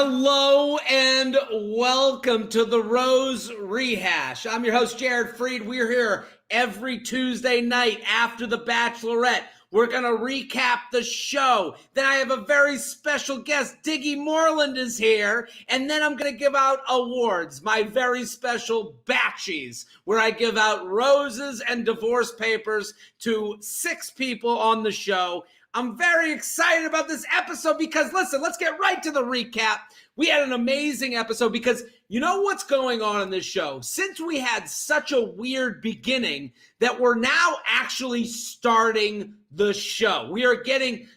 Hello and welcome to the Rose Rehash. I'm your host, Jared Freid. We're here every Tuesday night after the Bachelorette. We're going to recap the show. Then I have a very special guest. Diggy Moreland is here. And then I'm going to give out awards, my very special Batchies, where I give out roses and divorce papers to 6 people on the show. I'm very excited about this episode because, listen, let's get right to the recap. We had an amazing episode because you know what's going on in this show? Since we had such a weird beginning that we're now actually starting the show.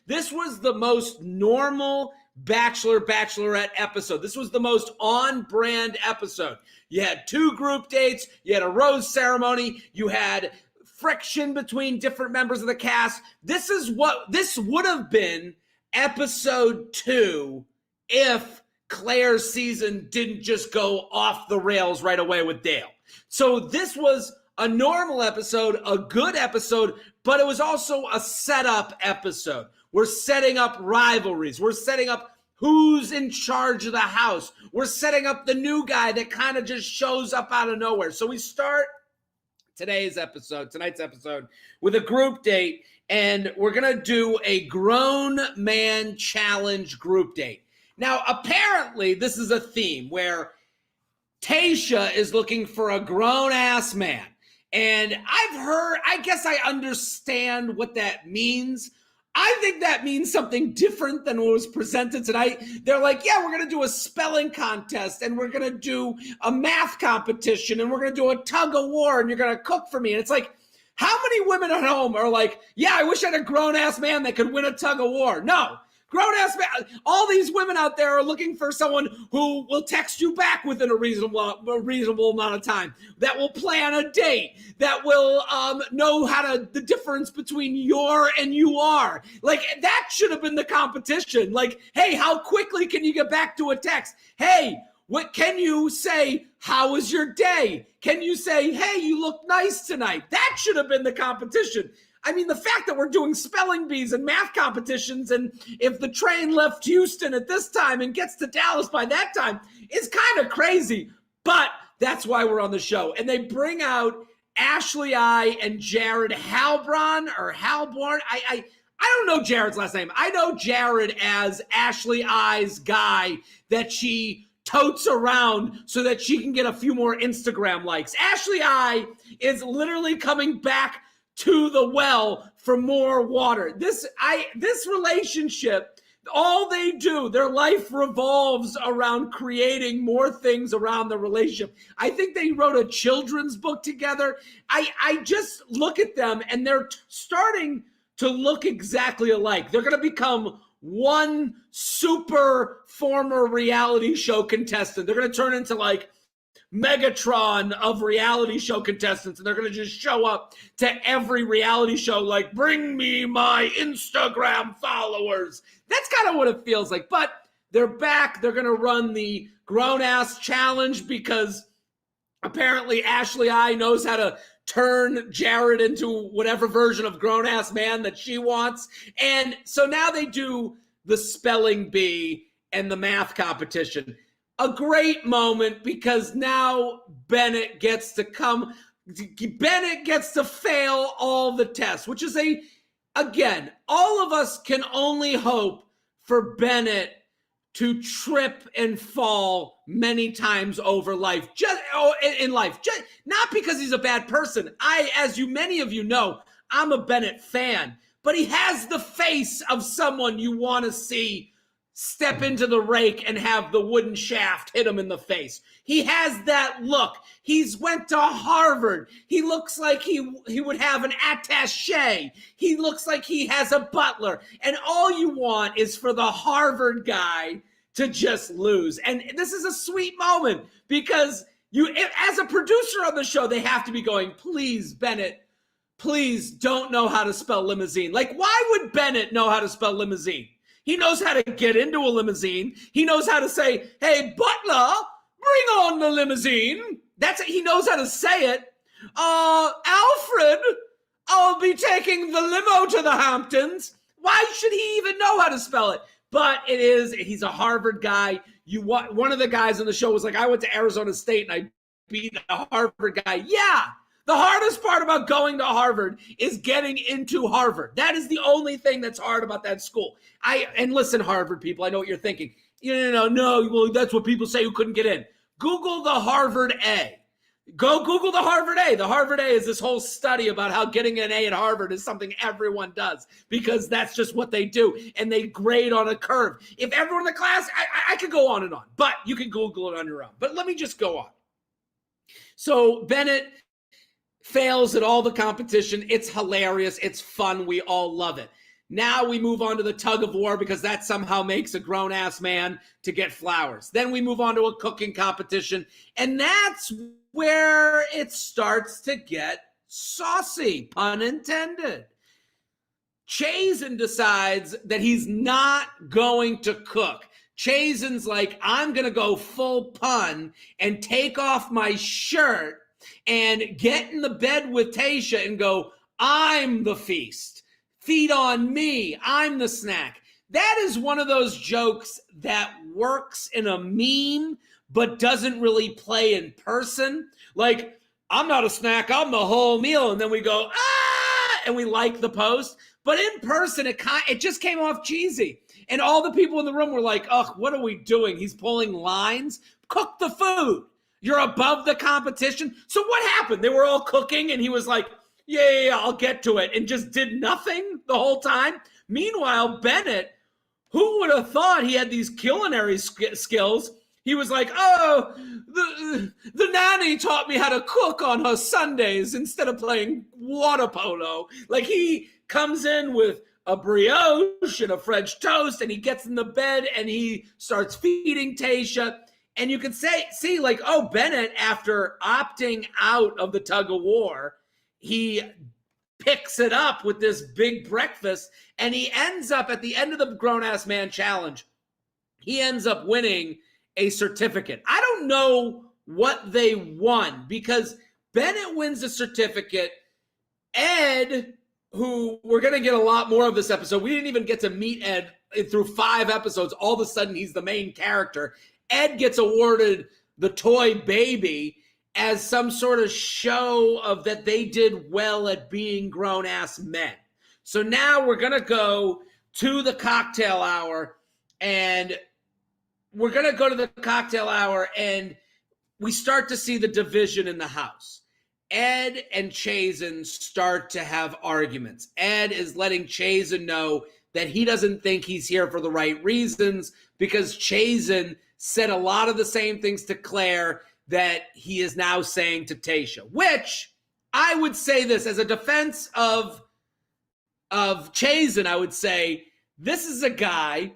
This was the most normal Bachelorette episode. This was the most on-brand episode. You had 2 group dates, you had a rose ceremony, you had friction between different members of the cast. This would have been episode 2 if Claire's season didn't just go off the rails right away with Dale. So this was a normal episode, a good episode, but it was also a setup episode. We're setting up rivalries. We're setting up who's in charge of the house. We're setting up the new guy that kind of just shows up out of nowhere. So we start tonight's episode, with a group date, and we're going to do a grown man challenge group date. Now, apparently, this is a theme where Tayshia is looking for a grown-ass man. And I guess I understand what that means. I think that means something different than what was presented tonight. They're like, yeah, we're going to do a spelling contest, and we're going to do a math competition, and we're going to do a tug of war, and you're going to cook for me. And it's like, how many women at home are like, yeah, I wish I had a grown-ass man that could win a tug of war? No. Grown-ass man. All these women out there are looking for someone who will text you back within a reasonable amount of time, that will plan a date, that will know the difference between your and you are. Like, that should have been the competition. Like, hey, how quickly can you get back to a text? Hey, what can you say? How was your day? Can you say, hey, you look nice tonight? That should have been the competition. I mean, the fact that we're doing spelling bees and math competitions, and if the train left Houston at this time and gets to Dallas by that time, is kind of crazy. But that's why we're on the show. And they bring out Ashley I and Jared Halborn. I don't know Jared's last name. I know Jared as Ashley I's guy that she totes around so that she can get a few more Instagram likes. Ashley I is literally coming back to the well for more water. This relationship, all they do, their life revolves around creating more things around the relationship. I think they wrote a children's book together. I just look at them and they're starting to look exactly alike. They're going to become one super former reality show contestant. They're going to turn into like Megatron of reality show contestants, and they're going to just show up to every reality show like, bring me my Instagram followers. That's kind of what it feels like. But they're back. They're going to run the grown-ass challenge because apparently Ashley I knows how to turn Jared into whatever version of grown-ass man that she wants. And so now they do the spelling bee and the math competition. A great moment because now Bennett gets to fail all the tests, which is again, all of us can only hope for Bennett to trip and fall many times over life, in life, not because he's a bad person. Many of you know, I'm a Bennett fan, but he has the face of someone you want to see step into the rake and have the wooden shaft hit him in the face. He has that look. He's went to Harvard. He looks like he would have an attaché. He looks like he has a butler. And all you want is for the Harvard guy to just lose. And this is a sweet moment because as a producer on the show, they have to be going, please, Bennett, please don't know how to spell limousine. Like, why would Bennett know how to spell limousine? He knows how to get into a limousine. He knows how to say, hey, butler, bring on the limousine. He knows how to say it. Alfred, I'll be taking the limo to the Hamptons. Why should he even know how to spell it? But he's a Harvard guy. one of the guys on the show was like, I went to Arizona State and I beat a Harvard guy. Yeah. The hardest part about going to Harvard is getting into Harvard. That is the only thing that's hard about that school. And listen, Harvard people, I know what you're thinking. No, well, that's what people say who couldn't get in. Google the Harvard A. Go Google the Harvard A. The Harvard A is this whole study about how getting an A at Harvard is something everyone does because that's just what they do. And they grade on a curve. If everyone in the class, I could go on and on, but you can Google it on your own. But let me just go on. So Bennett fails at all the competition. It's hilarious. It's fun. We all love it. Now we move on to the tug of war because that somehow makes a grown-ass man to get flowers. Then we move on to a cooking competition, and that's where it starts to get saucy, pun intended. Chazen decides that he's not going to cook. Chazen's like, I'm going to go full pun and take off my shirt and get in the bed with Tayshia and go, I'm the feast. Feed on me. I'm the snack. That is one of those jokes that works in a meme, but doesn't really play in person. Like, I'm not a snack, I'm the whole meal. And then we go, and we like the post. But in person, it just came off cheesy. And all the people in the room were like, what are we doing? He's pulling lines. Cook the food. You're above the competition. So what happened? They were all cooking and he was like, yeah, I'll get to it. And just did nothing the whole time. Meanwhile, Bennett, who would have thought he had these culinary skills? He was like, the nanny taught me how to cook on her Sundays instead of playing water polo. Like he comes in with a brioche and a French toast and he gets in the bed and he starts feeding Tayshia. And you could see like, Bennett, after opting out of the tug of war, he picks it up with this big breakfast and he ends up at the end of the grown-ass man challenge. He ends up winning a certificate. I don't know what they won because Bennett wins a certificate. Ed, who we're going to get a lot more of this episode. We didn't even get to meet Ed through 5 episodes. All of a sudden, he's the main character. Ed gets awarded the toy baby as some sort of show of that they did well at being grown-ass men. So now we're going to go to the cocktail hour, and we start to see the division in the house. Ed and Chazen start to have arguments. Ed is letting Chazen know that he doesn't think he's here for the right reasons because Chazen said a lot of the same things to Claire that he is now saying to Tayshia, which I would say this as a defense of Chazen, I would say this is a guy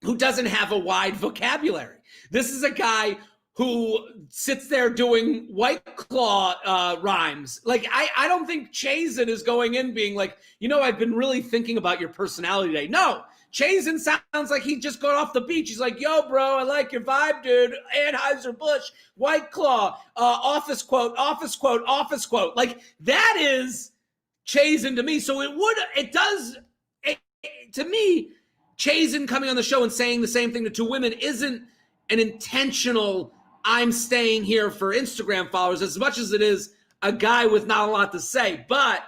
who doesn't have a wide vocabulary. This is a guy who sits there doing White Claw rhymes. Like, I don't think Chazen is going in being like, I've been really thinking about your personality today. No, Chazen sounds like he just got off the beach. He's like, yo, bro, I like your vibe, dude. Anheuser-Busch, White Claw, office quote, office quote, office quote. Like, that is Chazen to me. So to me, Chazen coming on the show and saying the same thing to 2 women isn't an intentional, I'm staying here for Instagram followers, as much as it is a guy with not a lot to say. But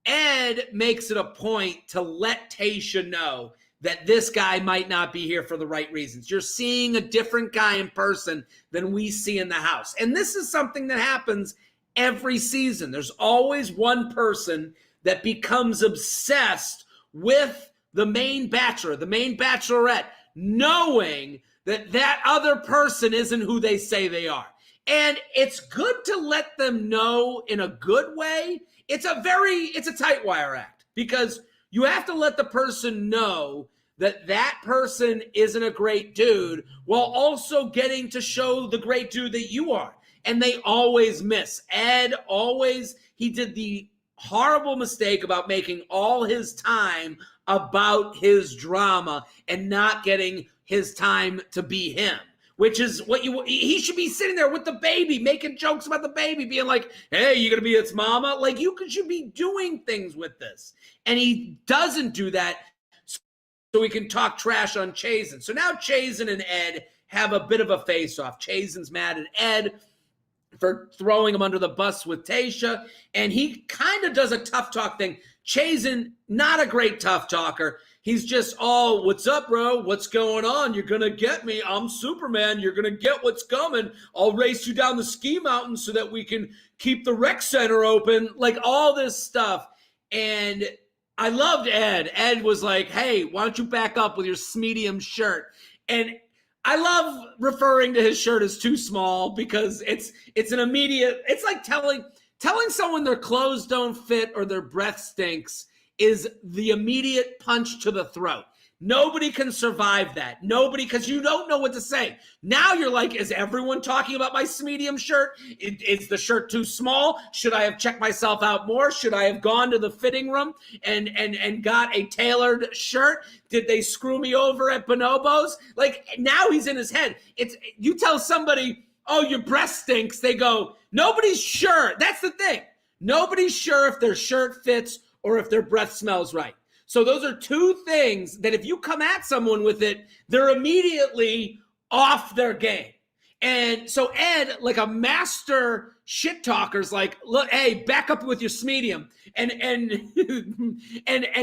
Ed makes it a point to let Tayshia know that this guy might not be here for the right reasons. You're seeing a different guy in person than we see in the house. And this is something that happens every season. There's always one person that becomes obsessed with the main bachelor, the main bachelorette, knowing that other person isn't who they say they are. And it's good to let them know in a good way. It's a tight wire act because you have to let the person know that person isn't a great dude while also getting to show the great dude that you are. And they always miss. Ed he did the horrible mistake about making all his time about his drama and not getting his time to be him, which is he should be sitting there with the baby, making jokes about the baby, being like, hey, you gonna be its mama? Like, you should be doing things with this. And he doesn't do that, so we can talk trash on Chazen. So now Chazen and Ed have a bit of a face-off. Chasen's mad at Ed for throwing him under the bus with Tayshia, and he kind of does a tough talk thing. Chasen, not a great tough talker. He's just, oh, what's up, bro? What's going on? You're going to get me. I'm Superman. You're going to get what's coming. I'll race you down the ski mountain so that we can keep the rec center open. Like all this stuff. And I loved Ed. Ed was like, hey, why don't you back up with your medium shirt? And I love referring to his shirt as too small because it's an immediate, it's like telling someone their clothes don't fit or their breath stinks is the immediate punch to the throat. Nobody can survive that. Nobody, because you don't know what to say. Now you're like, is everyone talking about my medium shirt? Is the shirt too small? Should I have checked myself out more? Should I have gone to the fitting room and got a tailored shirt? Did they screw me over at Bonobos? Like, now he's in his head. You tell somebody, oh, your breast stinks. They go, nobody's sure. That's the thing. Nobody's sure if their shirt fits or if their breath smells right. So those are two things that if you come at someone with it, they're immediately off their game. And so Ed, like a master shit talker's like, look, hey, back up with your medium. And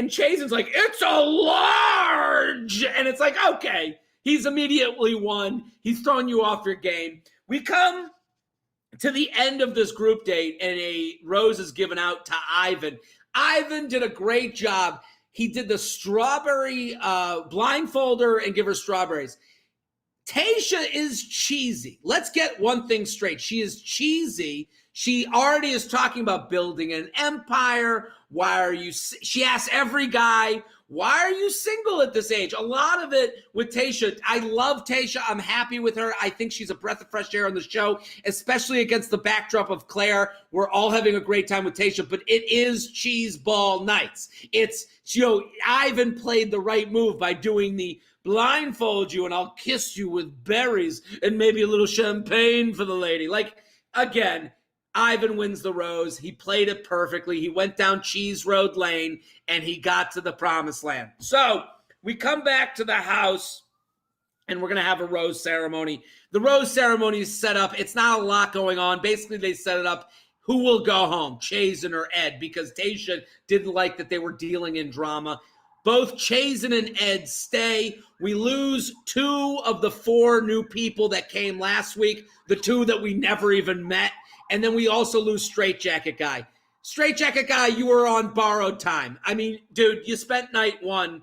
Chasen's like, it's a large. And it's like, okay, he's immediately won. He's throwing you off your game. We come to the end of this group date and a rose is given out to Ivan. Ivan did a great job. He did the strawberry blindfold her and give her strawberries. Tayshia is cheesy. Let's get one thing straight. She is cheesy. She already is talking about building an empire. She asks every guy, why are you single at this age? A lot of it with Tayshia. I love Tayshia. I'm happy with her. I think she's a breath of fresh air on the show, especially against the backdrop of Claire. We're all having a great time with Tayshia, but it is cheese ball nights. It's, Ivan played the right move by doing the blindfold you and I'll kiss you with berries and maybe a little champagne for the lady. Like, again, Ivan wins the rose. He played it perfectly. He went down Cheese Road Lane, and he got to the promised land. So we come back to the house, and we're going to have a rose ceremony. The rose ceremony is set up. It's not a lot going on. Basically, they set it up. Who will go home, Chasen or Ed? Because Tayshia didn't like that they were dealing in drama. Both Chasen and Ed stay. We lose 2 of the 4 new people that came last week, the 2 that we never even met. And then we also lose Straight Jacket Guy. Straight Jacket Guy, you were on borrowed time. I mean, dude, you spent night 1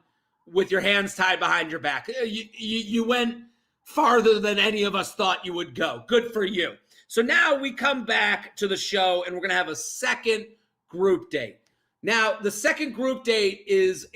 with your hands tied behind your back. You went farther than any of us thought you would go. Good for you. So now we come back to the show, and we're going to have a second group date. Now, the second group date is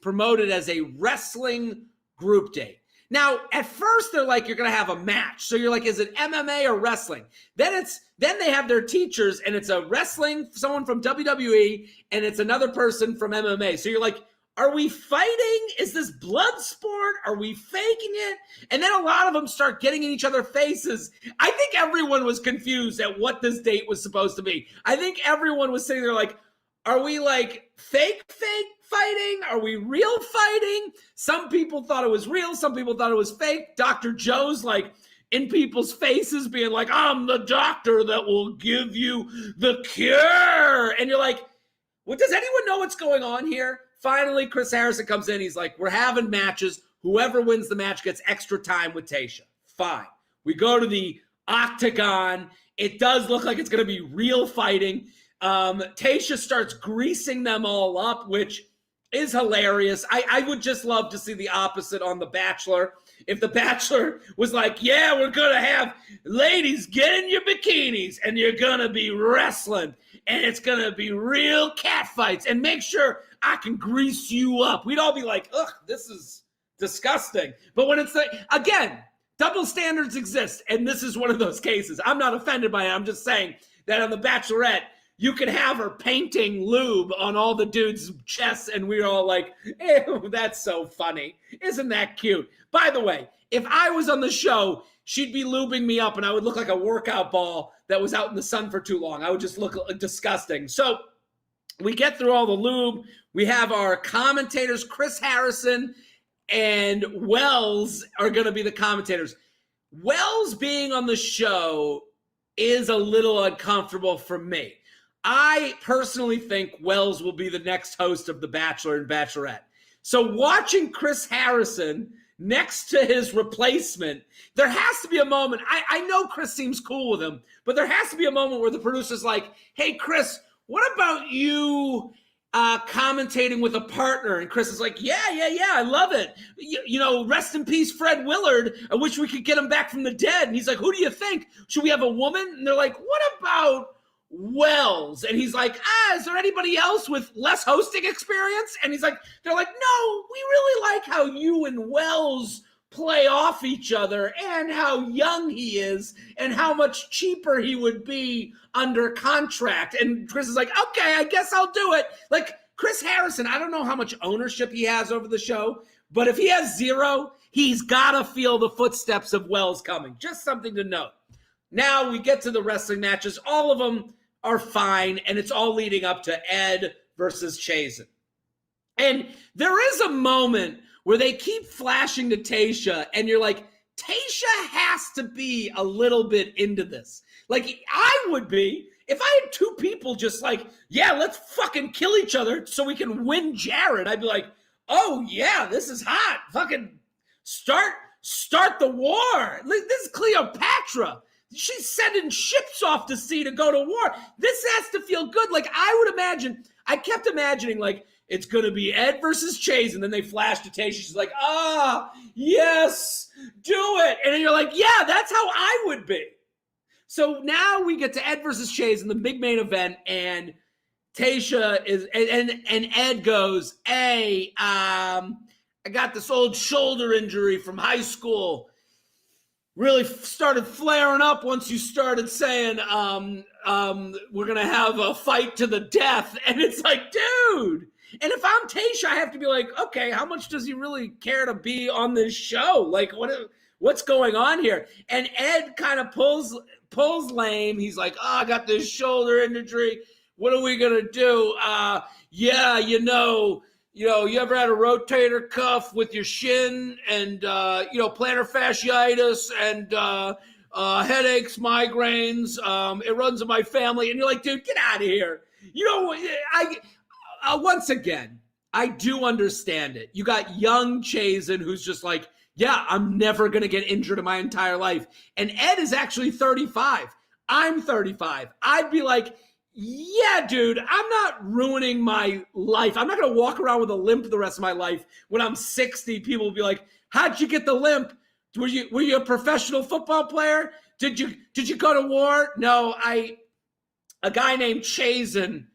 promoted as a wrestling group date. Now, at first, they're like, you're going to have a match. So you're like, is it MMA or wrestling? Then they have their teachers, and it's a wrestling, someone from WWE, and it's another person from MMA. So you're like, are we fighting? Is this blood sport? Are we faking it? And then a lot of them start getting in each other's faces. I think everyone was confused at what this date was supposed to be. I think everyone was sitting there like, are we like fake fighting? Are we real fighting? Some people thought it was real. Some people thought it was fake. Dr. Joe's like in people's faces being like, I'm the doctor that will give you the cure. And you're like, well, does anyone know what's going on here? Finally, Chris Harrison comes in. He's like, we're having matches. Whoever wins the match gets extra time with Tayshia. Fine. We go to the octagon. It does look like it's going to be real fighting. Tayshia starts greasing them all up, which is hilarious. I would just love to see the opposite on The Bachelor. If The Bachelor was like, yeah, we're going to have ladies get in your bikinis and you're going to be wrestling and it's going to be real cat fights and make sure I can grease you up. We'd all be like, ugh, this is disgusting. But when it's like, again, double standards exist. And this is one of those cases. I'm not offended by it. I'm just saying that on The Bachelorette, you could have her painting lube on all the dudes' chests, and we're all like, ew, that's so funny. Isn't that cute? By the way, if I was on the show, she'd be lubing me up, and I would look like a workout ball that was out in the sun for too long. I would just look disgusting. So we get through all the lube. We have our commentators, Chris Harrison and Wells are going to be the commentators. Wells being on the show is a little uncomfortable for me. I personally think Wells will be the next host of The Bachelor and Bachelorette. So watching Chris Harrison next to his replacement, there has to be a moment. I know Chris seems cool with him, but there has to be a moment where the producer's like, hey, Chris, what about you commentating with a partner? And Chris is like, yeah, I love it. You know, rest in peace, Fred Willard. I wish we could get him back from the dead. And he's like, who do you think? Should we have a woman? And they're like, what about Wells? And he's like, is there anybody else with less hosting experience? And he's like, they're like, no, we really like how you and Wells play off each other and how young he is and how much cheaper he would be under contract. And Chris is like, okay, I guess I'll do it. Like, Chris Harrison, I don't know how much ownership he has over the show, but if he has zero, he's got to feel the footsteps of Wells coming. Just something to note. Now we get to the wrestling matches. All of them are fine, and it's all leading up to Ed versus Chazen. And there is a moment where they keep flashing to Tayshia, and you're like, Tayshia has to be a little bit into this. Like, I would be, if I had two people just like, yeah, let's fucking kill each other so we can win Jared. I'd be like, oh yeah, this is hot. Fucking start the war. This is Cleopatra. She's sending ships off to sea to go to war. This has to feel good. Like, I kept imagining, like, it's going to be Ed versus Chase, and then they flash to Tayshia. She's like, yes, do it. And then you're like, yeah, that's how I would be. So now we get to Ed versus Chase in the big main event, and Tayshia is, and Ed goes, hey, I got this old shoulder injury from high school. Really started flaring up once you started saying, we're going to have a fight to the death. And it's like, dude. And if I'm Tayshia, I have to be like, okay, how much does he really care to be on this show? Like, what's going on here? And Ed kind of pulls lame. He's like, I got this shoulder injury. What are we going to do? Yeah, you ever had a rotator cuff with your shin and, plantar fasciitis and headaches, migraines. It runs in my family. And you're like, dude, get out of here. Once again, I do understand it. You got young Chazen who's just like, yeah, I'm never going to get injured in my entire life. And Ed is actually 35. I'm 35. I'd be like, yeah, dude, I'm not ruining my life. I'm not going to walk around with a limp the rest of my life. When I'm 60, people will be like, how'd you get the limp? Were you a professional football player? Did you go to war? No, a guy named Chazen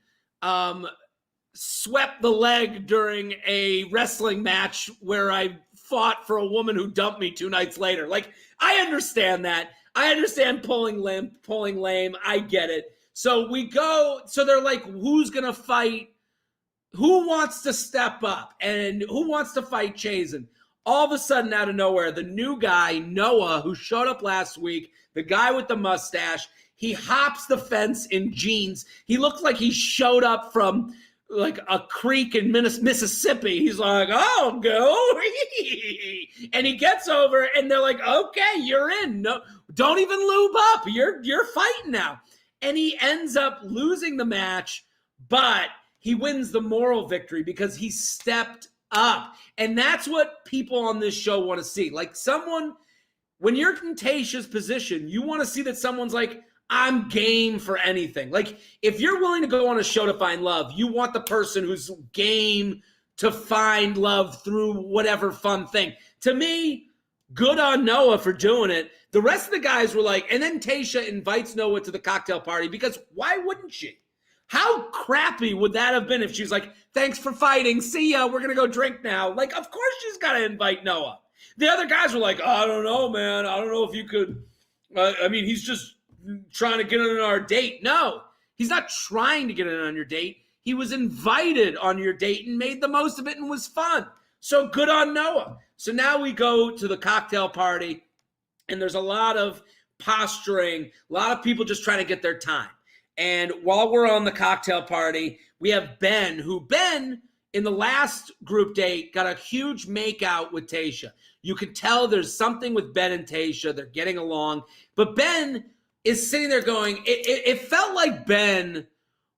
swept the leg during a wrestling match where I fought for a woman who dumped me 2 nights later. Like, I understand that. I understand pulling lame. I get it. So they're like, who's going to fight? Who wants to step up? And who wants to fight Chazen? All of a sudden, out of nowhere, the new guy, Noah, who showed up last week, the guy with the mustache, he hops the fence in jeans. He looks like he showed up from like a creek in Mississippi. He's like, oh, go. And he gets over, and they're like, okay, you're in. No, don't even lube up. You're fighting now. And he ends up losing the match, but he wins the moral victory because he stepped up. And that's what people on this show want to see. Like, someone, when you're in Tayshia's position, you want to see that someone's like, I'm game for anything. Like, if you're willing to go on a show to find love, you want the person who's game to find love through whatever fun thing. To me, good on Noah for doing it. The rest of the guys were like, and then Tayshia invites Noah to the cocktail party because why wouldn't she? How crappy would that have been if she's like, thanks for fighting. See ya. We're going to go drink now. Like, of course she's got to invite Noah. The other guys were like, I don't know, man. I don't know if you could. He's just trying to get in on our date. No, he's not trying to get in on your date. He was invited on your date and made the most of it and was fun. So good on Noah. So now we go to the cocktail party, and there's a lot of posturing, a lot of people just trying to get their time. And while we're on the cocktail party, we have Ben, who Ben in the last group date, got a huge makeout with Tayshia. You can tell there's something with Ben and Tayshia. They're getting along. But Ben is sitting there going, it felt like Ben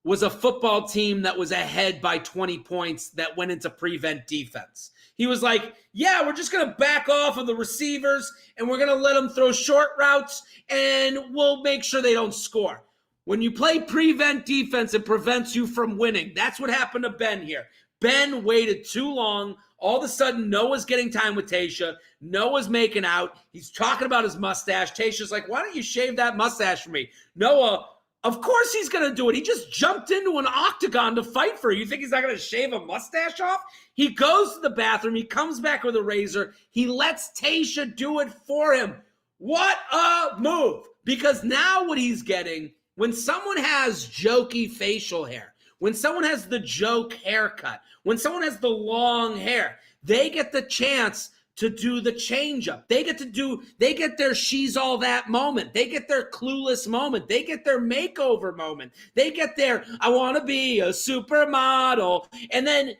was a football team that was ahead by 20 points that went into prevent defense. He was like, yeah, we're just going to back off of the receivers and we're going to let them throw short routes and we'll make sure they don't score. When you play prevent defense, it prevents you from winning. That's what happened to Ben here. Ben waited too long. All of a sudden, Noah's getting time with Tayshia. Noah's making out. He's talking about his mustache. Tayshia's like, why don't you shave that mustache for me? Noah, of course he's going to do it. He just jumped into an octagon to fight for you. You think he's not going to shave a mustache off? He goes to the bathroom. He comes back with a razor. He lets Tayshia do it for him. What a move. Because now what he's getting, when someone has jokey facial hair, when someone has the joke haircut, when someone has the long hair, they get the chance to do the change-up. They get their she's all that moment. They get their clueless moment. They get their makeover moment. They get their I want to be a supermodel. And then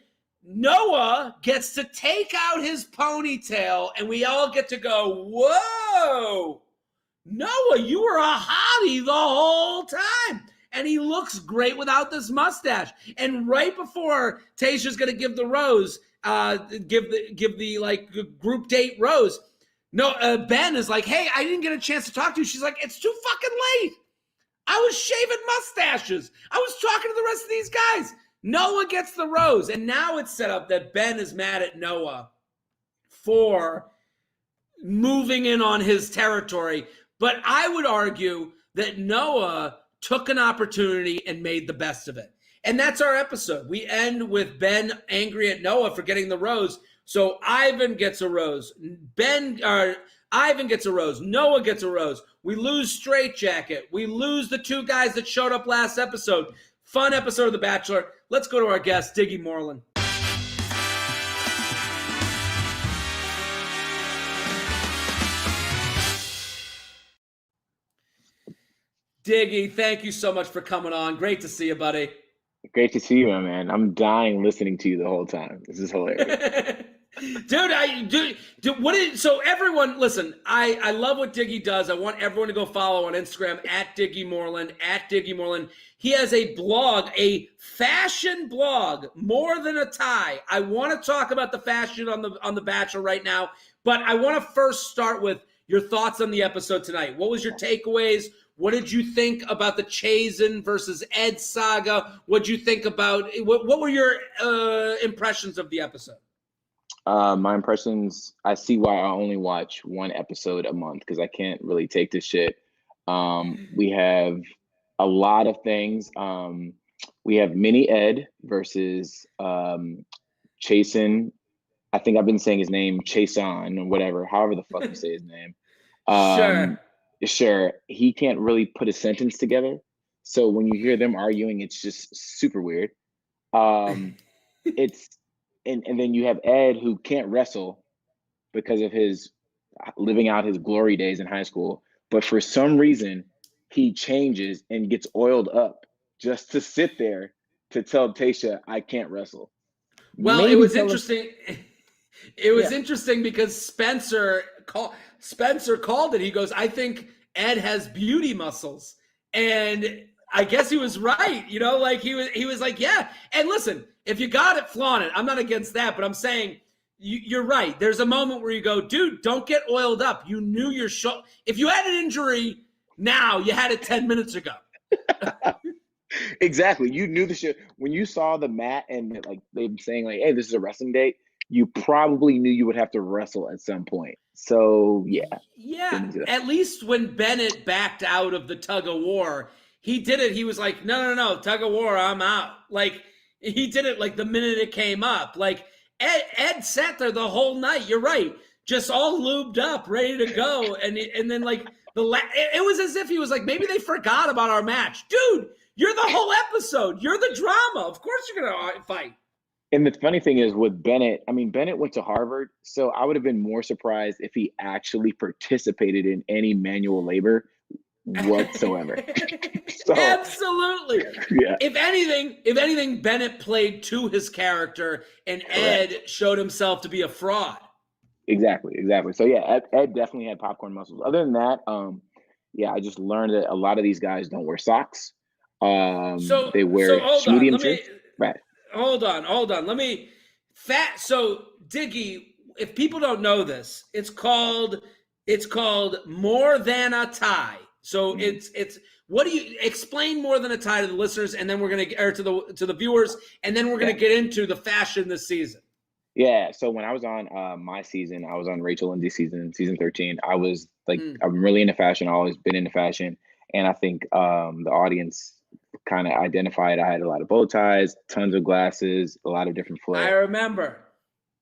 Noah gets to take out his ponytail and we all get to go, whoa, Noah, you were a hottie the whole time. And he looks great without this mustache. And right before Tayshia's going to give the rose, give the like group date rose, Ben is like, hey, I didn't get a chance to talk to you. She's like, it's too fucking late. I was shaving mustaches. I was talking to the rest of these guys. Noah gets the rose. And now it's set up that Ben is mad at Noah for moving in on his territory. But I would argue that Noah took an opportunity and made the best of it. And that's our episode. We end with Ben angry at Noah for getting the rose. So Ivan gets a rose. Ivan gets a rose. Noah gets a rose. We lose Straightjacket. We lose the two guys that showed up last episode. Fun episode of The Bachelor. Let's go to our guest, Diggy Moreland. Diggy, thank you so much for coming on. Great to see you, buddy. Great to see you, my man. I'm dying listening to you the whole time. This is hilarious. So everyone, listen, I love what Diggy does. I want everyone to go follow on Instagram at Diggy Moreland. He has a blog, a fashion blog, More Than a Tie. I want to talk about the fashion on the Bachelor right now, but I want to first start with your thoughts on the episode tonight. What was your takeaways? What did you think about the Chazen versus Ed saga? What did you think about what were your impressions of the episode? My impressions, I see why I only watch one episode a month because I can't really take this shit. We have a lot of things. We have Mini Ed versus Chasen. I think I've been saying his name, Chason or whatever, however the fuck you say his name. Sure. He can't really put a sentence together. So when you hear them arguing, it's just super weird. It's and then you have Ed who can't wrestle because of his living out his glory days in high school. But for some reason, he changes and gets oiled up just to sit there to tell Tayshia, I can't wrestle. Well, maybe it was interesting. It was interesting because Spencer called it. He goes, I think Ed has beauty muscles. And I guess he was right. You know, like he was like, yeah. And listen, if you got it, flaunt it. I'm not against that, but I'm saying you're right. There's a moment where you go, dude, don't get oiled up. You knew your show. If you had an injury now, you had it 10 minutes ago. Exactly. You knew the shit. When you saw the mat and like they were saying like, hey, this is a wrestling date, you probably knew you would have to wrestle at some point. So, yeah. Yeah. At least when Bennett backed out of the tug of war, he did it. He was like, no, tug of war, I'm out. Like, he did it like the minute it came up. Like, Ed sat there the whole night. You're right. Just all lubed up, ready to go. And then, like, it was as if he was like, maybe they forgot about our match. Dude, you're the whole episode. You're the drama. Of course you're going to fight. And the funny thing is with Bennett, I mean, Bennett went to Harvard, so I would have been more surprised if he actually participated in any manual labor whatsoever. So, Absolutely. yeah. If anything, Bennett played to his character, and Correct. Ed showed himself to be a fraud. Exactly. So yeah, Ed definitely had popcorn muscles. Other than that, yeah, I just learned that a lot of these guys don't wear socks. They So wear hold on. medium Let me shirts. Right. hold on. So Diggy, if people don't know this, it's called More Than a Tie. So Mhm. it's what do you explain More Than a Tie to the listeners, and then we're gonna or to the viewers, and then we're gonna Yeah. get into the fashion this season. Yeah. So when I was on my season, I was on Rachel Lindsay's season 13. I was like, Mm. I'm really into fashion. I've always been into fashion. And I think the audience kind of identified I had a lot of bow ties, tons of glasses, a lot of different I flair. remember.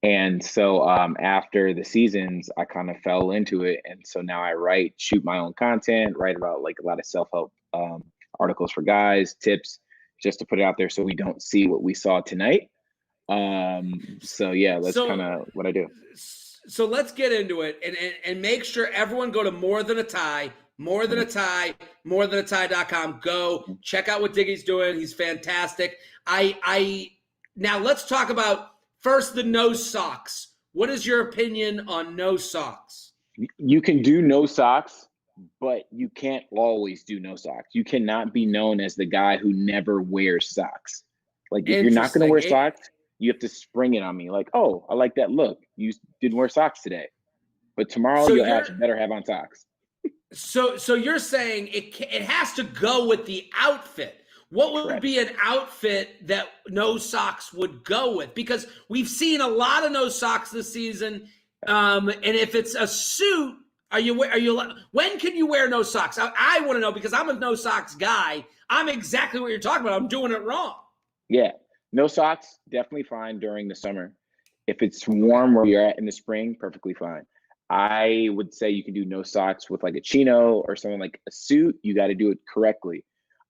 And so after the seasons, I kind of fell into it. And so now I shoot my own content, write about like a lot of self-help articles for guys, tips, just to put it out there so we don't see what we saw tonight. So yeah, that's kind So of what I do. so let's get into it and make sure everyone go to More Than a Tie, More Than a Tie, morethanattie.com. Go check out what Diggy's doing. He's fantastic. I now let's talk about first the no socks. What is your opinion on no socks? You can do no socks, but you can't always do no socks. You cannot be known as the guy who never wears socks. Like if you're not going to wear socks, you have to spring it on me. Like, oh, I like that look. You didn't wear socks today, but tomorrow So you'll better have on socks. So you're saying it has to go with the outfit. What would Correct. be an outfit that no socks would go with? Because we've seen a lot of no socks this season. And if it's a suit, when can you wear no socks? I want to know because I'm a no socks guy. I'm exactly what you're talking about. I'm doing it wrong. Yeah. No socks, definitely fine during the summer. If it's warm where you're at in the spring, perfectly fine. I would say you can do no socks with like a chino or something like a suit. You got to do it correctly.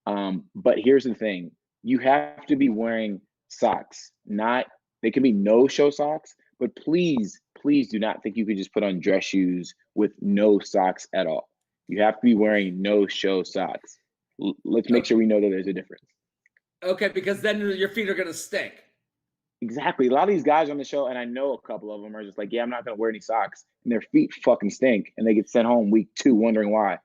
But here's the thing. You have to be wearing socks. They can be no show socks, but please do not think you can just put on dress shoes with no socks at all. You have to be wearing no show socks. Let's make sure we know that there's a difference. Okay, because then your feet are going to stink. Exactly. A lot of these guys on the show, and I know a couple of them are just like, yeah, I'm not going to wear any socks. And their feet fucking stink. And they get sent home week 2 wondering why.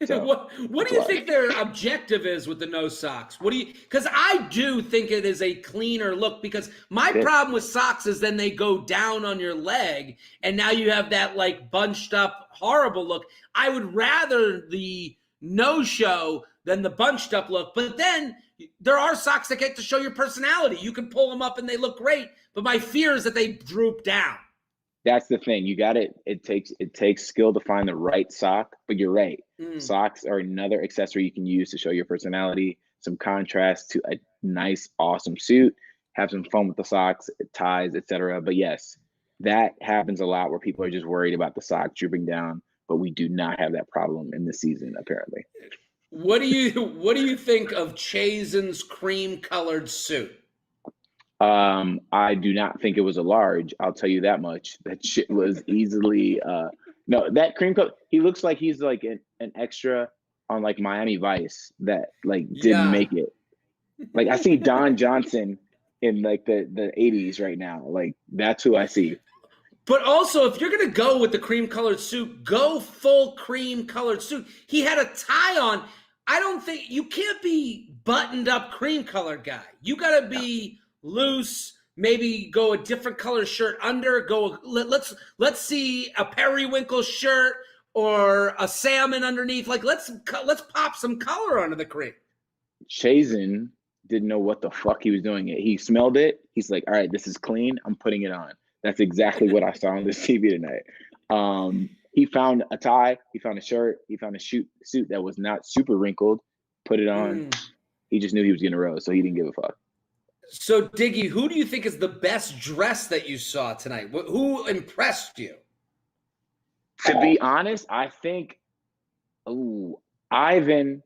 So, what do you think their objective is with the no socks? Because I do think it is a cleaner look, because my problem with socks is then they go down on your leg and now you have that like bunched up horrible look. I would rather the no show than the bunched up look. But then there are socks that get to show your personality. You can pull them up and they look great. But my fear is that they droop down. That's the thing. You got it. It takes skill to find the right sock, but you're right. Socks are another accessory you can use to show your personality, some contrast to a nice, awesome suit. Have some fun with the socks, ties, etc. But yes, that happens a lot where people are just worried about the socks drooping down, but we do not have that problem in this season, apparently. What do you think of Chasen's cream colored suit? I do not think it was a large. I'll tell you that much. That shit was easily no, that cream coat. He looks like he's like an extra on like Miami Vice that like didn't make it. Like I see Don Johnson in like the 80s right now. Like that's who I see. But also, if you're gonna go with the cream colored suit, go full cream colored suit. He had a tie on. I don't think you can't be buttoned up cream colored guy. You gotta be loose, maybe go a different color shirt under. Let's see a periwinkle shirt or a salmon underneath. Like let's pop some color onto the cream. Chasen didn't know what the fuck he was doing. He smelled it. He's like, all right, this is clean. I'm putting it on. That's exactly what I saw on this TV tonight. He found a tie. He found a shirt. He found a suit that was not super wrinkled. Put it on. He just knew he was getting a rose, so he didn't give a fuck. So, Diggy, who do you think is the best dress that you saw tonight? Who impressed you? To be honest, I think Ivan.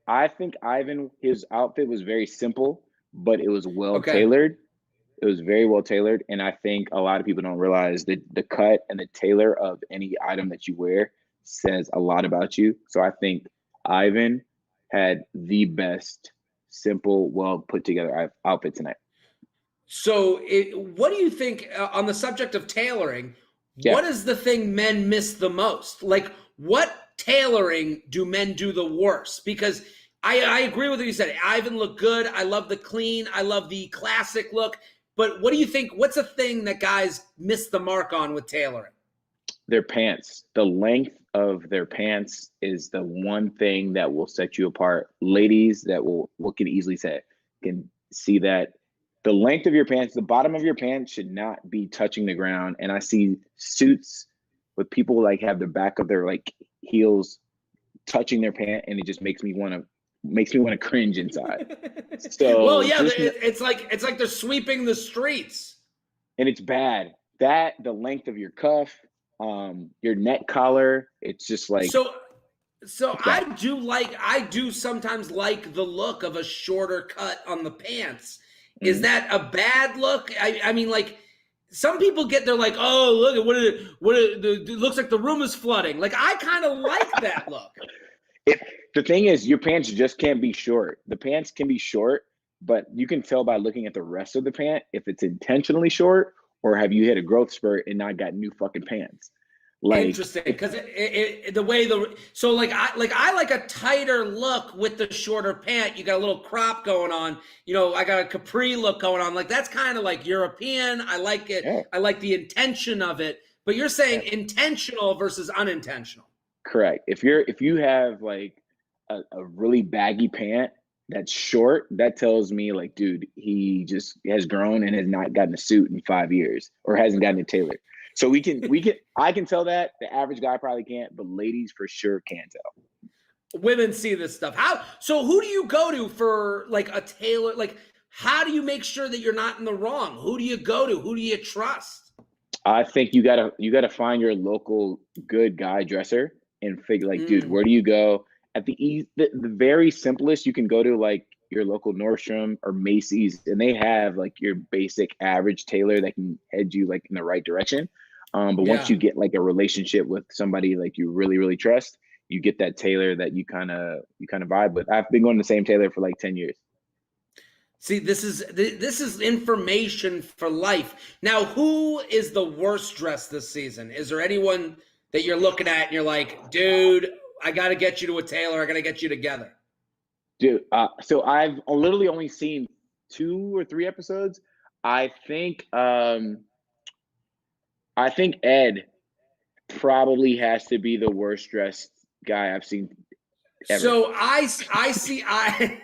I think Ivan, his outfit was very simple, but it was well tailored. It was very well tailored. And I think a lot of people don't realize that the cut and the tailor of any item that you wear says a lot about you. So I think Ivan had the best, simple, well put together outfit tonight. So, what do you think on the subject of tailoring? Yeah. What is the thing men miss the most? Like, what tailoring do men do the worst? Because I agree with what you said. Ivan looked good. I love the clean. I love the classic look. But what do you think? What's a thing that guys miss the mark on with tailoring? Their pants. The length of their pants is the one thing that will set you apart. Ladies that can easily say can see that the length of your pants, the bottom of your pants should not be touching the ground. And I see suits with people like have the back of their like heels touching their pant, and it just makes me want to cringe inside. So well, yeah, it's like they're sweeping the streets, and it's bad. That the length of your cuff, your neck collar, it's just like so I do sometimes like the look of a shorter cut on the pants. Is that a bad look? I mean, like, some people they're like, oh, look at it looks like the room is flooding. Like, I kind of like that look. The thing is, your pants just can't be short. The pants can be short, but you can tell by looking at the rest of the pant if it's intentionally short or have you hit a growth spurt and not got new fucking pants. Like, interesting, because I like a tighter look with the shorter pant. You got a little crop going on. You know, I got a capri look going on. Like, that's kind of like European. I like it. Yeah. I like the intention of it. But you're saying intentional versus unintentional. Correct. If you have like a really baggy pant that's short, that tells me like, dude, he just has grown and has not gotten a suit in 5 years or hasn't gotten it tailored. So I can tell that. The average guy probably can't, but ladies for sure can tell. Women see this stuff. So who do you go to for like a tailor? Like, how do you make sure that you're not in the wrong? Who do you go to? Who do you trust? I think you gotta find your local good guy dresser and figure like, dude, where do you go? At the very simplest, you can go to like your local Nordstrom or Macy's, and they have like your basic average tailor that can head you like in the right direction. But once you get like a relationship with somebody like you really, really trust, you get that tailor that you kind of vibe with. I've been going to the same tailor for like 10 years. See, this is information for life. Now, who is the worst dressed this season? Is there anyone that you're looking at and you're like, dude, I got to get you to a tailor. I got to get you together. Dude, so I've literally only seen 2 or 3 episodes. I think Ed probably has to be the worst dressed guy I've seen ever. So I see eye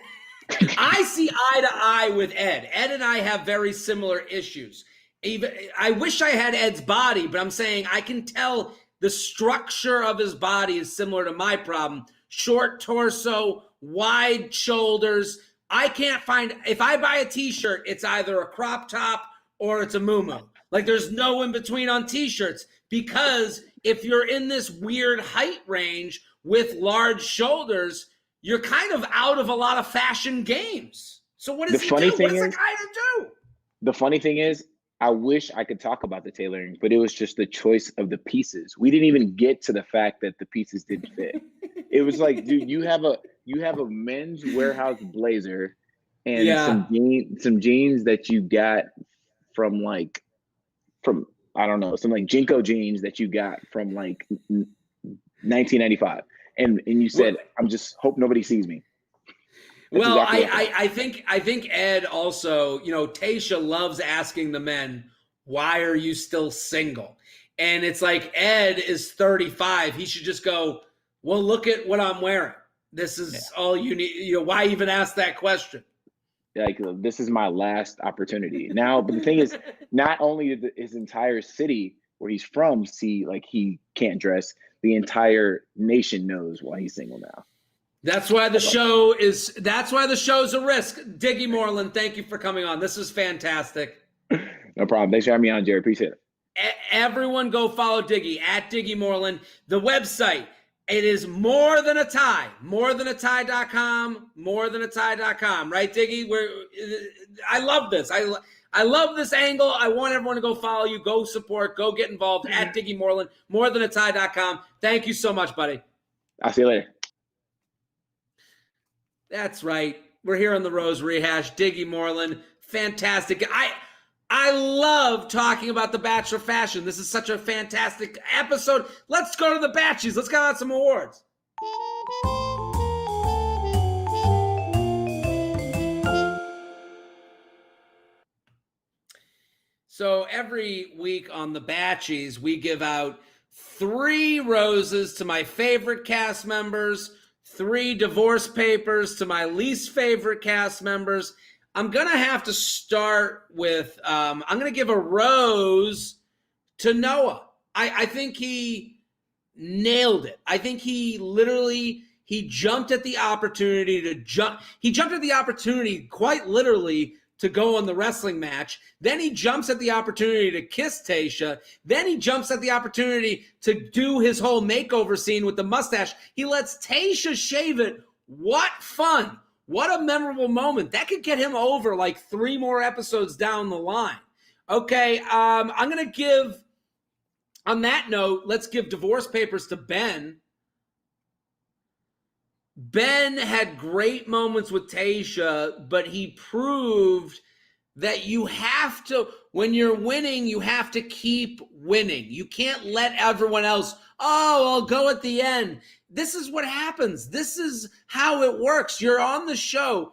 to eye with Ed. Ed and I have very similar issues. Even I wish I had Ed's body, but I'm saying I can tell the structure of his body is similar to my problem. Short torso, wide shoulders. I can't find, if I buy a t-shirt, it's either a crop top or it's a muumuu. Like, there's no in between on t-shirts, because if you're in this weird height range with large shoulders, you're kind of out of a lot of fashion games. So what does he do? What does the guy do? The funny thing is, I wish I could talk about the tailoring, but it was just the choice of the pieces. We didn't even get to the fact that the pieces didn't fit. It was like, dude, you have a Men's Warehouse blazer and some jeans that you got from I don't know, some like Jinko jeans that you got from like 1995. And you said, I'm just hope nobody sees me. That's exactly I think Ed also, you know, Tayshia loves asking the men, why are you still single? And it's like, Ed is 35. He should just go, well, look at what I'm wearing. This is all you need. You know, why even ask that question? Like, this is my last opportunity now. But the thing is, not only did his entire city where he's from see like he can't dress, the entire nation knows why he's single now. That's why the show's a risk. Diggy Moreland, thank you for coming on. This is fantastic. No problem. Thanks for having me on, Jared. Appreciate it. Everyone go follow Diggy at Diggy Moreland. The website, it is More Than a Tie, morethanattie.com, morethanattie.com. Right, Diggy? I love this. I love this angle. I want everyone to go follow you, go support, go get involved at Diggy Moreland, morethanattie.com. Thank you so much, buddy. I'll see you later. That's right. We're here on the Rose Rehash. Diggy Moreland, fantastic. I love talking about the Bachelor fashion. This is such a fantastic episode. Let's go to the Batchies. Let's go out some awards. So every week on the Batchies, we give out 3 roses to my favorite cast members, 3 divorce papers to my least favorite cast members. I'm going to have to start with, I'm going to give a rose to Noah. I think he nailed it. I think he jumped at the opportunity to jump. He jumped at the opportunity quite literally to go on the wrestling match. Then he jumps at the opportunity to kiss Tayshia. Then he jumps at the opportunity to do his whole makeover scene with the mustache. He lets Tayshia shave it. What fun. What a memorable moment. That could get him over like 3 more episodes down the line. Okay, I'm going to give, on that note, let's give divorce papers to Ben. Ben had great moments with Tayshia, but he proved that you have to, when you're winning, you have to keep winning. You can't let everyone else, I'll go at the end. This is what happens. This is how it works. You're on the show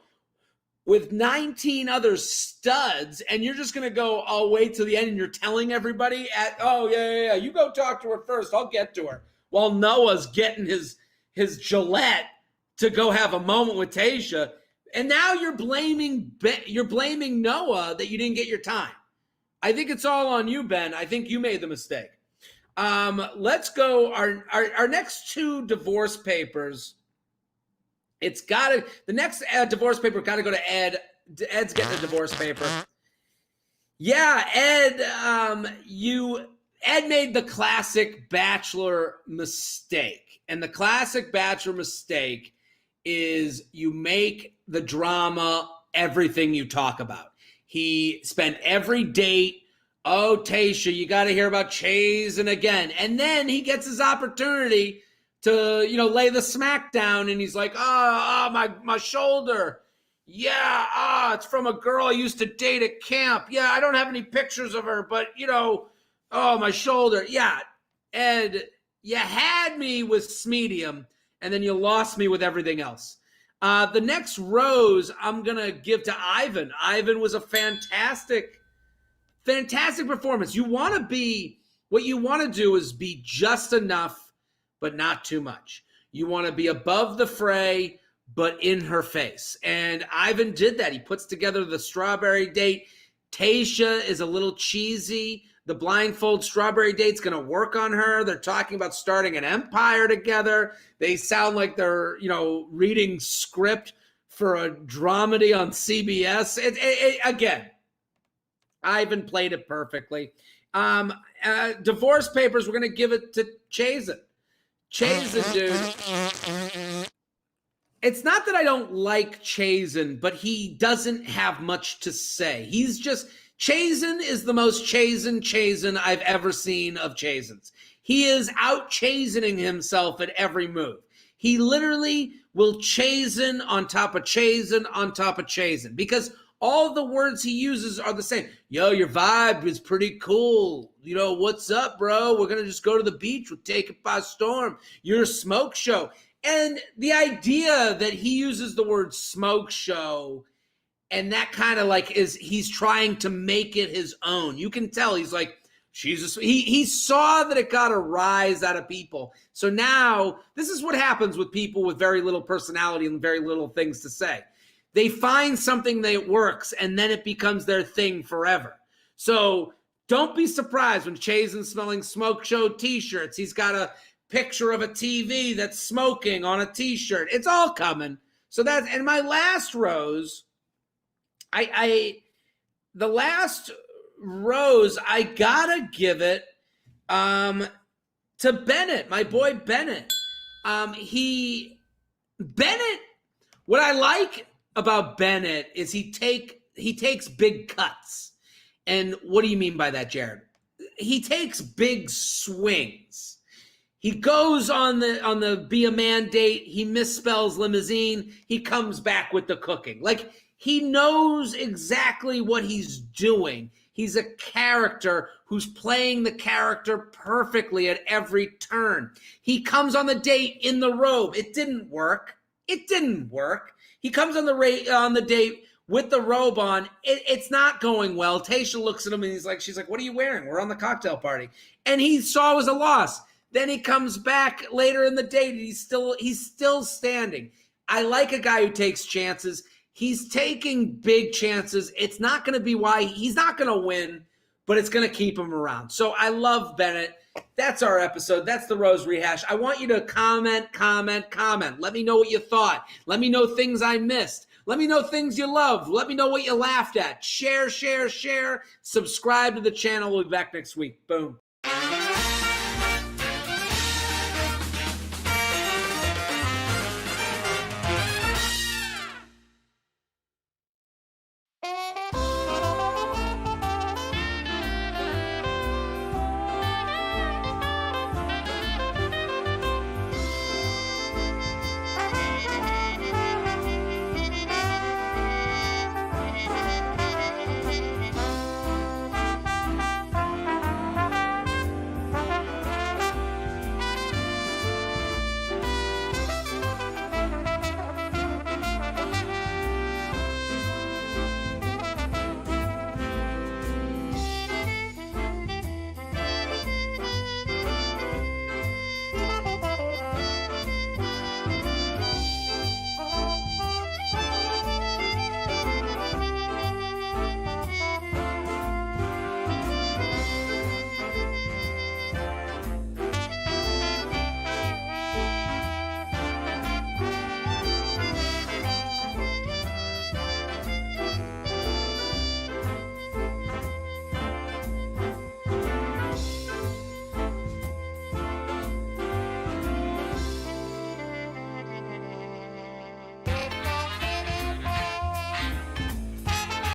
with 19 other studs, and you're just going to go, I'll wait till the end, and you're telling everybody yeah, you go talk to her first. I'll get to her. While Noah's getting his Gillette to go have a moment with Tayshia, and now you're blaming Noah that you didn't get your time. I think it's all on you, Ben. I think you made the mistake. Let's go. Our next 2 divorce papers. The next divorce paper got to go to Ed. Ed's getting a divorce paper. Yeah, Ed. Ed made the classic Bachelor mistake, and the classic Bachelor mistake is you make the drama everything you talk about. He spent every date, Tayshia, you got to hear about Chazen again. And then he gets his opportunity to, lay the smack down, and he's like, my shoulder. Yeah, it's from a girl I used to date at camp. Yeah, I don't have any pictures of her, but, my shoulder. Yeah, Ed, you had me with medium, and then you lost me with everything else. The next rose I'm going to give to Ivan. Ivan was a fantastic performance. What you want to do is be just enough, but not too much. You want to be above the fray, but in her face. And Ivan did that. He puts together the strawberry date. Tayshia is a little cheesy. The blindfold strawberry date's going to work on her. They're talking about starting an empire together. They sound like they're, reading script for a dramedy on CBS. Again, Ivan played it perfectly. Divorce papers, we're going to give it to Chazen. Chazen, dude. It's not that I don't like Chazen, but he doesn't have much to say. Chazen is the most Chazen I've ever seen of Chazens. He is out Chazening himself at every move. He literally will Chazen on top of Chazen on top of Chazen, because all the words he uses are the same. Yo, your vibe is pretty cool. What's up, bro? We're going to just go to the beach. We'll take it by storm. You're a smoke show. And the idea that he uses the word smoke show, and that kind of he's trying to make it his own. You can tell he's like, he saw that it got a rise out of people. So now this is what happens with people with very little personality and very little things to say. They find something that works, and then it becomes their thing forever. So don't be surprised when Chazen's smelling smoke show t-shirts. He's got a picture of a TV that's smoking on a t-shirt. It's all coming. And my last rose, the last rose, I gotta give it to Bennett, my boy Bennett. What I like about Bennett is he takes big cuts. And what do you mean by that, Jared? He takes big swings. He goes on the be a man date. He misspells limousine. He comes back with the cooking. Like, he knows exactly what he's doing. He's a character who's playing the character perfectly at every turn. He comes on the date in the robe. It didn't work. It didn't work. He comes on the date with the robe on. It's not going well. Tayshia looks at him and she's like, what are you wearing? We're on the cocktail party. And he saw it was a loss. Then he comes back later in the date and he's still standing. I like a guy who takes chances. He's taking big chances. It's not going to be why he's not going to win, but it's going to keep him around. So I love Bennett. That's our episode. That's the Rose Rehash. I want you to comment. Let me know what you thought. Let me know things I missed. Let me know things you loved. Let me know what you laughed at. Share. Subscribe to the channel. We'll be back next week. Boom.